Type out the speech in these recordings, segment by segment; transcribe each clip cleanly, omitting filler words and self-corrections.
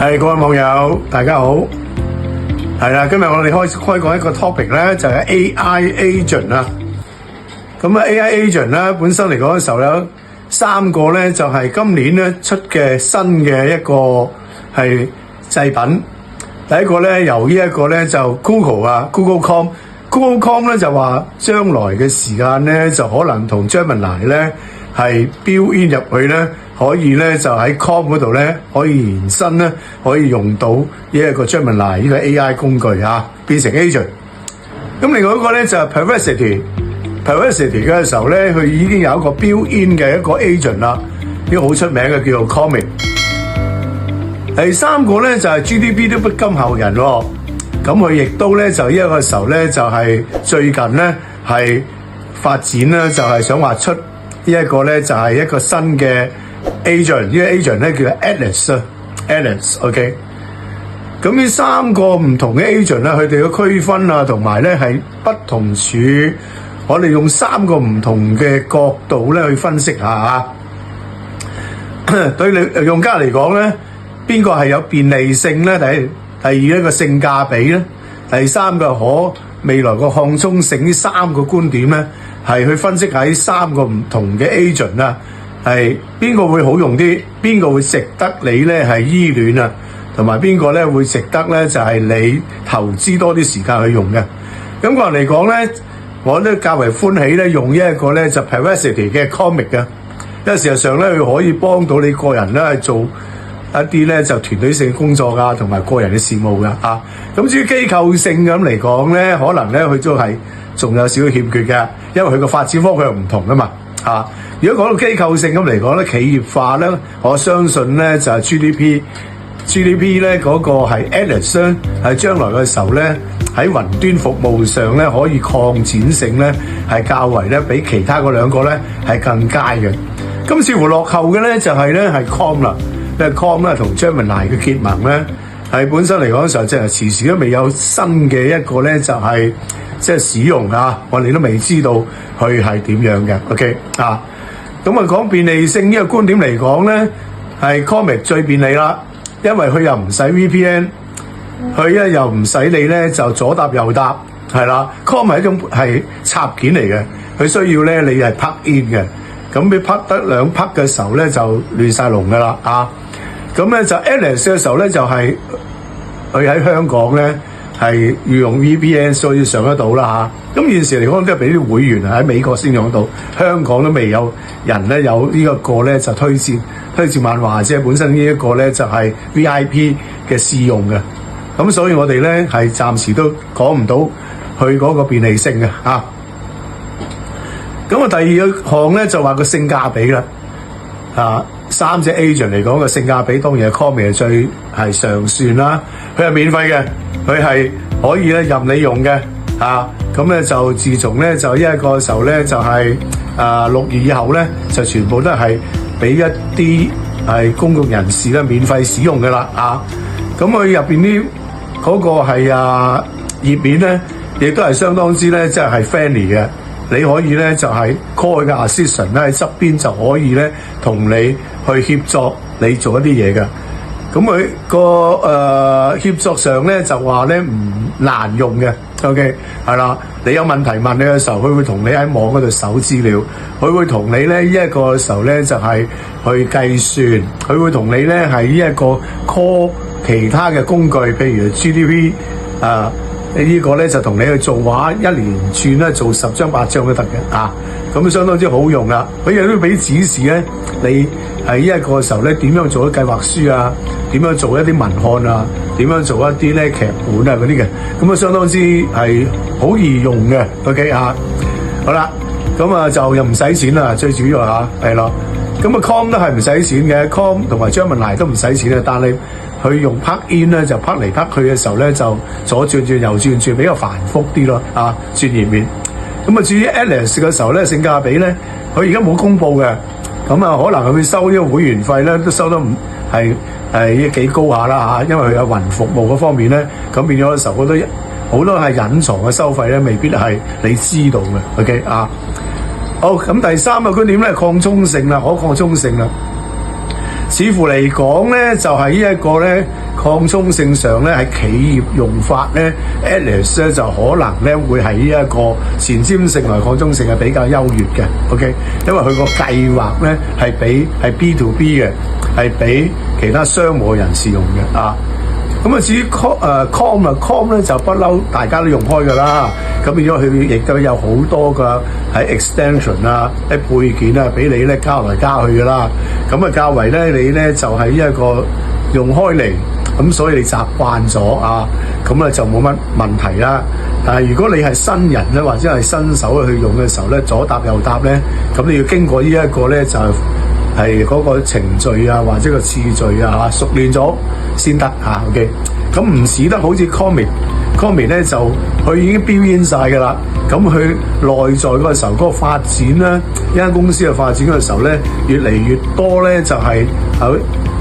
各位網友，大家好。係啦，今日我哋開講一個 topic 咧，就係 AI agent 啦。咁啊 AI agent 咧，本身嚟講嘅時候有3個咧，就係今年咧出嘅新嘅一個係製品。第一個咧，由呢一個咧就 Google.com 咧就話將來嘅時間咧就可能同 Gemini 咧係 build in 入去咧，可以咧就喺 Com 嗰度咧可以延伸咧，可以用到呢一個 Gemini 呢個 AI 工具啊，變成 agent。咁另外一個咧就係 Perplexity 嘅時候咧，佢已經有一個 build in 嘅一個 agent 啦，呢個好出名嘅叫做 Comet。第三個咧就係 GDP 都不甘後人喎，咁佢亦都咧就呢一個時候咧就係最近咧係發展咧就係想話出呢一個咧就係一個新嘅 agent， 呢個 agent 咧叫 Atlas，OK。咁呢3個唔同嘅 agent 咧，佢哋嘅區分啊，同埋咧係不同處，我哋用3個唔同嘅角度咧去分析下啊。對你用家嚟講咧，邊個係有便利性咧？第二一個性價比咧，第三個未來個擴充性，呢3個觀點咧，係去分析喺3個唔同嘅 agent 啊，係邊個會好用啲，邊個會值得你咧係依戀啊，同埋邊個咧會值得咧就係你投資多啲時間去用嘅。咁個人嚟講咧，我都較為歡喜咧用呢一個咧就 Perplexity 嘅 Comet 嘅，因為事實上咧佢可以幫到你個人咧做一啲咧就團隊性工作啊，同埋個人嘅事務噶啊。咁至於機構性咁嚟講咧，可能咧佢都係仲有少少欠缺嘅，因為佢個發展方向唔同啊嘛啊。如果講到機構性咁嚟講咧，企業化咧，我相信咧就係 GDP 咧嗰個係 Atlas 咧，係將來嘅時候咧喺雲端服務上咧可以擴展性咧係較為咧比其他嗰2個咧係更佳嘅。咁似乎落後嘅咧就係咧係 Com 啦。因為 Com 咧同 Gemini 嘅結盟咧，係本身嚟講嘅時候，即係遲遲都未有新嘅一個咧，就係即係使用啊，我哋都未知道佢係點樣嘅。OK 啊，咁啊講便利性呢個觀點嚟講咧，係 Comet 最便利啦，因為佢又唔使 VPN， 佢咧又唔使你咧就左搭右搭，係啦。Com 係一種係插件嚟嘅，佢需要咧你係 plug in 嘅，咁你 plug 得2 plug 嘅時候咧就亂晒龍噶啦啊！咁咧就 Atlas 嘅時候咧就係佢喺香港咧係要用 VPN 所以上得到啦嚇。咁現時嚟講都係俾啲會員喺美國先用得到，香港都未有人咧有呢一個咧就推薦漫畫啫。本身呢一個咧就係 VIP 嘅試用嘅，咁所以我哋咧係暫時都講唔到佢嗰個便利性嘅嚇。咁啊第二個項咧就話個性價比啦啊。3隻 agent 嚟講嘅性價比當然係 Comet 最係上算啦，佢係免費嘅，佢係可以咧任你用嘅啊。咁咧就自從咧就呢一個時候咧就係6月以後咧就全部都係俾一啲係公共人士咧免費使用嘅啦啊。咁佢入邊啲嗰個係頁面咧亦都係相當之咧即係 friendly 嘅。你可以咧就係 call 佢嘅 assistant 咧喺側邊就可以咧同你去協作你做一啲嘢嘅。咁佢個協作上咧就話咧唔難用嘅。OK 係啦，你有問題問你嘅時候，佢會同你喺網嗰度搜資料，佢會同你咧呢一個時候咧就係去計算，佢會同你咧係呢一個 call 其他嘅工具，譬如 GDP 呢個咧就同你去做畫，一連串咧做10張8張都得嘅啊，咁相當之好用啦。佢亦都俾指示咧，你喺呢一個時候咧點樣做啲計劃書啊，點樣做一啲文案啊，點樣做一啲咧劇本啊嗰啲嘅，咁啊相當之係好易用嘅。OK 啊，好啦，咁就又唔使錢啦，最主要嚇係咯。咁Com 都係唔使錢嘅 ，Com 同埋Gemini都唔使錢嘅，但係佢用 plug in 咧就 plug 嚟 plug 去嘅時候咧就左轉轉右轉轉比較繁複啲咯啊，轉頁面。咁至於 Atlas 嘅時候咧性價比咧，佢而家冇公佈嘅，咁可能佢會收呢個會員費咧都收得唔係幾高下啦嚇，因為佢有雲服務嗰方面咧，咁變咗嘅時候好多係隱藏嘅收費咧，未必係你知道嘅。OK 啊。好，咁第3個觀點咧，擴充性啦，可擴充性啦。似乎嚟講咧，就係呢一個咧擴充性上咧喺企業用法咧 Atlas 咧就可能咧會係呢一個前瞻性同擴充性係比較優越嘅 ，OK， 因為佢個計劃咧係 B to B 嘅，係俾其他商務人士用嘅啊。咁啊，至於 com 咧就不嬲，大家都用開噶啦。咁變咗佢亦都有好多嘅喺 extension 啊、喺配件啊，俾你咧加來加去噶啦。咁啊，較為咧你咧就係一個用開嚟，咁所以你習慣咗啊，咁咧就冇乜問題啦。但係如果你係新人咧，或者係新手去用嘅時候咧，左搭右搭咧，咁你要經過呢一個咧就係嗰個程序啊，或者個次序啊，熟練咗先得嚇 ，OK。咁唔似得好似 Commit 咧就佢已經標煙晒㗎啦。咁佢內在嗰個時候嗰個發展咧，一間公司嘅發展嗰個時候咧，越嚟越多咧就係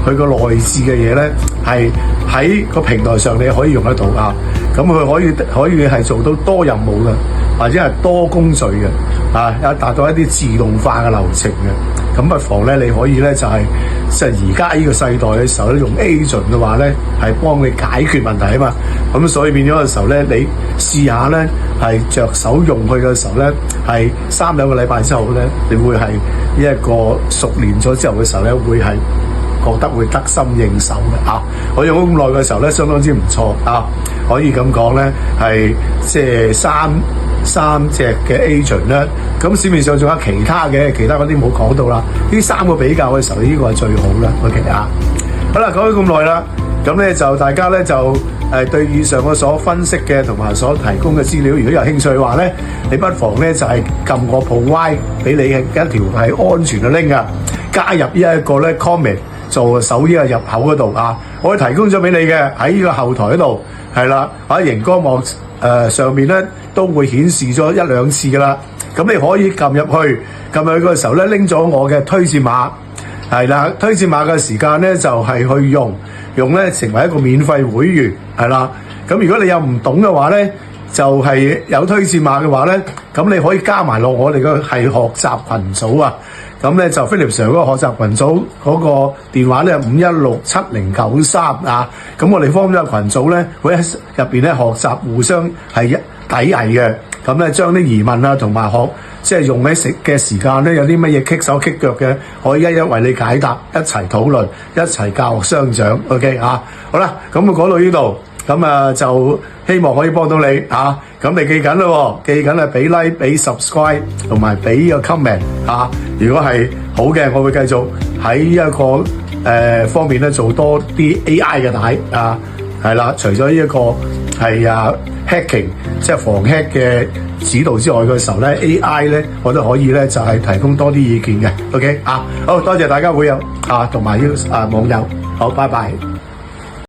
佢個內置嘅嘢咧，係喺個平台上你可以用得到啊。咁佢可以係做到多任務嘅，或者係多工序嘅，啊，有達到一啲自動化嘅流程嘅。咁不妨咧，你可以咧就係即係而家呢個世代嘅時候咧，用 agent 嘅話咧，係幫你解決問題啊嘛。咁所以變咗嘅時候咧，你試下咧係着手用佢嘅時候咧，係3-2個禮拜之後咧，你會係呢一個熟練咗之後嘅時候咧，會係覺得會得心應手嘅啊！我用咗咁耐嘅時候咧，相當之唔錯啊！可以咁講咧，係即係三隻嘅 agent 咧，咁市面上仲有其他嘅，其他嗰啲冇講到啦。呢3個比較嘅時候，呢個係最好啦。OK 啊，好啦，講咗咁耐啦，咁咧就大家咧就對以上我所分析嘅同埋所提供嘅資料，如果有興趣嘅話咧，你不妨咧就係撳我 provide 俾你嘅一條係安全嘅 link 啊，加入呢一個咧 comment 做首呢個入口嗰度啊，我會提供咗俾你嘅喺呢個後台嗰度係啦，喺熒光幕上面咧都會顯示咗1-2次噶啦，咁你可以撳入去嗰個時候咧拎咗我嘅推薦碼係啦，推薦碼嘅時間咧就係去用咧成為一個免費會員係啦，咁如果你有唔懂嘅話咧，就係有推薦碼嘅話咧，咁你可以加埋落我哋嘅係學習群組啊。咁咧就 Philip Sir 嗰個學習群組嗰個電話咧5167093啊，咁我哋方咗個群組咧會喺入邊咧學習互相係抵藝嘅，咁咧將啲疑問啊同埋學即係用喺食嘅時間咧有啲乜嘢棘手棘腳嘅，可以一一為你解答，一齊討論，一齊教學相長 ，OK 啊，好啦，咁我講到呢度。咁啊，就希望可以幫到你嚇。咁你記緊咯，記緊啊，俾 like、俾 subscribe 同埋俾個 comment 嚇。如果係好嘅，我會繼續喺一個方面咧做多啲 AI 嘅帶啊，係啦。除咗呢一個係hacking， 即係防 hack 嘅指導之外嘅時候咧 ，AI 咧我都可以咧就係提供多啲意見嘅。OK 啊，好多謝大家會友啊，同埋呢個網友，好，拜拜。